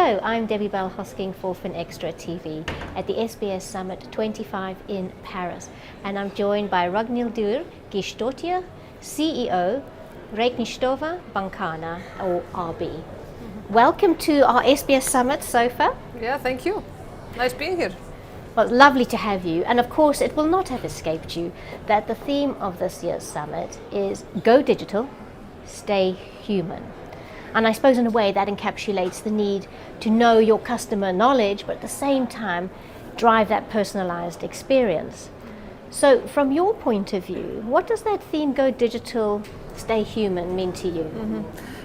Hello, I'm Debbie Bell Hosking for Finextra TV at the SBS Summit 25 in Paris, and I'm joined by Ragnhildur Geirsdóttir, CEO, Reiknistofa Bankanna, or RB. Welcome to our SBS Summit, Sofa. Yeah, thank you. Nice being here. Well, lovely to have you, and of course it will not have escaped you that the theme of this year's summit is Go Digital, Stay Human. And I suppose in a way that encapsulates the need to know your customer knowledge, but at the same time drive that personalized experience. So from your point of view, what does that theme Go Digital, Stay Human mean to you?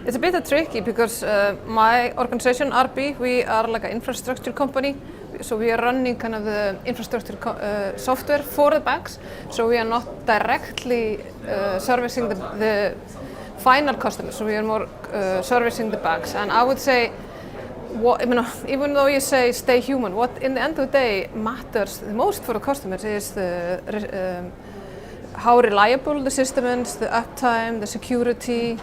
It's a bit tricky because my organization, RB, we are like an infrastructure company. So we are running kind of the infrastructure software for the banks. So we are not directly servicing the final customers. So we are more servicing the banks. And I would say, even though you say stay human, what in the end of the day matters the most for the customers is how reliable the system is, the uptime, the security.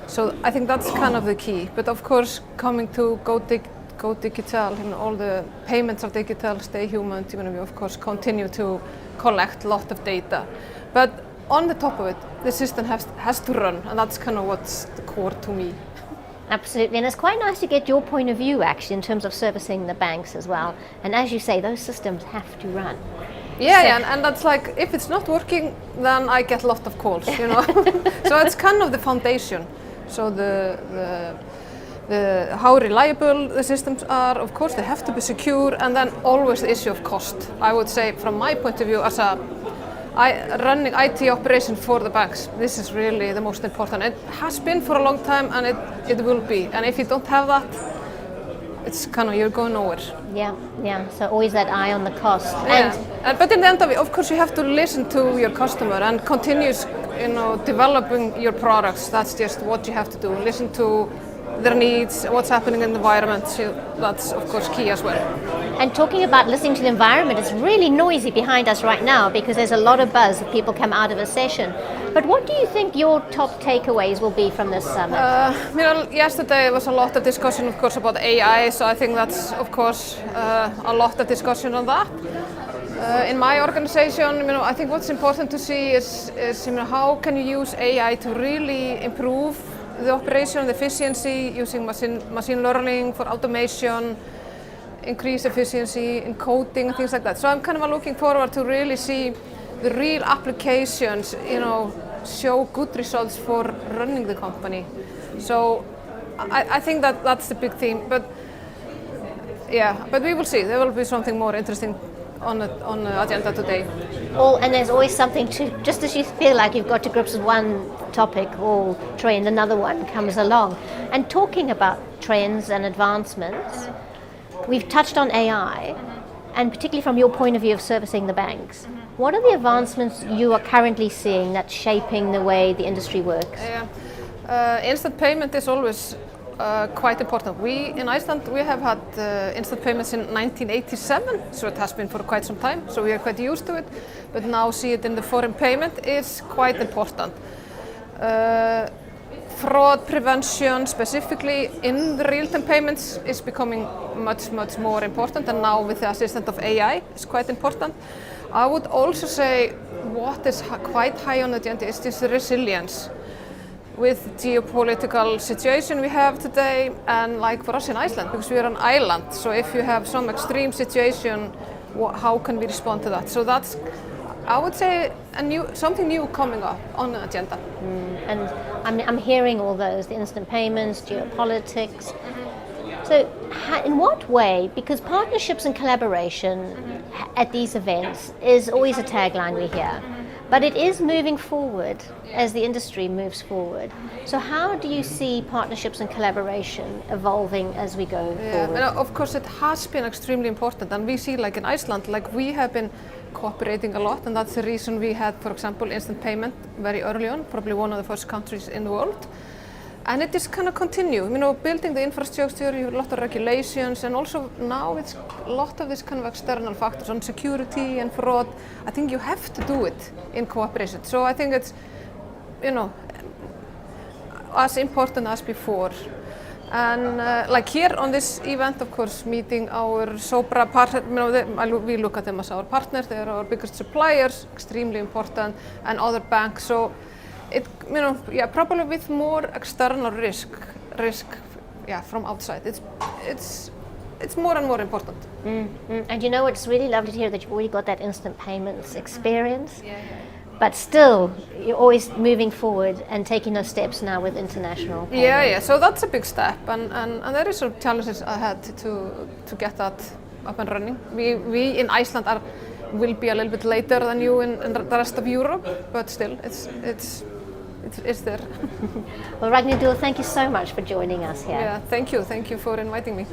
So I think that's kind of the key. But of course, coming to go digital, all the payments are digital, stay human, we of course continue to collect a lot of data. But on the top of it, the system has to run, and that's kind of what's the core to me. Absolutely, and it's quite nice to get your point of view actually in terms of servicing the banks as well. And as you say, those systems have to run. Yeah, and that's like, if it's not working, then I get a lot of calls, So it's kind of the foundation. So how reliable the systems are, of course they have to be secure, and then always the issue of cost. I would say from my point of view as running IT operation for the banks, this is really the most important. It has been for a long time, and it will be. And if you don't have that, it's kind of, you're going nowhere. Yeah. So always that eye on the cost. Yeah. But in the end of it, of course, you have to listen to your customer and continue, developing your products. That's just what you have to do. Listen to their needs, what's happening in the environment. So that's of course key as well. And talking about listening to the environment, it's really noisy behind us right now because there's a lot of buzz if people come out of a session. But what do you think your top takeaways will be from this summit? Yesterday there was a lot of discussion, of course, about AI. So I think that's, of course, a lot of discussion on that. In my organization, I think what's important to see is how can you use AI to really improve the operation, the efficiency, using machine learning for automation, increase efficiency in coding and things like that. So I'm kind of looking forward to really see the real applications, show good results for running the company. So I think that's the big theme. But we will see. There will be something more interesting on the agenda today. And there's always something to, just as you feel like you've got to grips with one topic or trend, another one comes along. And talking about trends and advancements, we've touched on AI, and particularly from your point of view of servicing the banks. What are the advancements you are currently seeing that's shaping the way the industry works? Instant payment is always quite important. We in Iceland, we have had instant payments in 1987, so it has been for quite some time, so we are quite used to it, but now see it in the foreign payment is quite important. Fraud prevention, specifically in the real-time payments, is becoming much more important, and now with the assistance of AI is quite important. I would also say what is quite high on the agenda is this resilience. With the geopolitical situation we have today, and like for us in Iceland, because we are an island, so if you have some extreme situation, how can we respond to that? So that's, I would say, something new coming up on the agenda. And I'm hearing all those, the instant payments, geopolitics. So in what way, because partnerships and collaboration at these events is always a tagline we hear, but it is moving forward as the industry moves forward. So how do you see partnerships and collaboration evolving as we go forward? And of course it has been extremely important, and we see like in Iceland, like we have been cooperating a lot, and that's the reason we had, for example, instant payment very early on, probably one of the first countries in the world. And it just kind of continue, building the infrastructure, you have a lot of regulations, and also now it's a lot of this kind of external factors on security and fraud. I think you have to do it in cooperation. So I think it's, as important as before. And like here on this event, of course, meeting our Sopra partner, we look at them as our partners. They are our biggest suppliers, extremely important, and other banks. So, probably with more external risk, from outside. It's more and more important. And it's really lovely to hear that you've already got that instant payments experience. But still, you're always moving forward and taking those steps now with international payments. So that's a big step, and there is some challenges ahead to get that up and running. We in Iceland will be a little bit later than you in the rest of Europe, but still, it's there. Well, Ragnhildur, thank you so much for joining us here. Yeah, thank you for inviting me.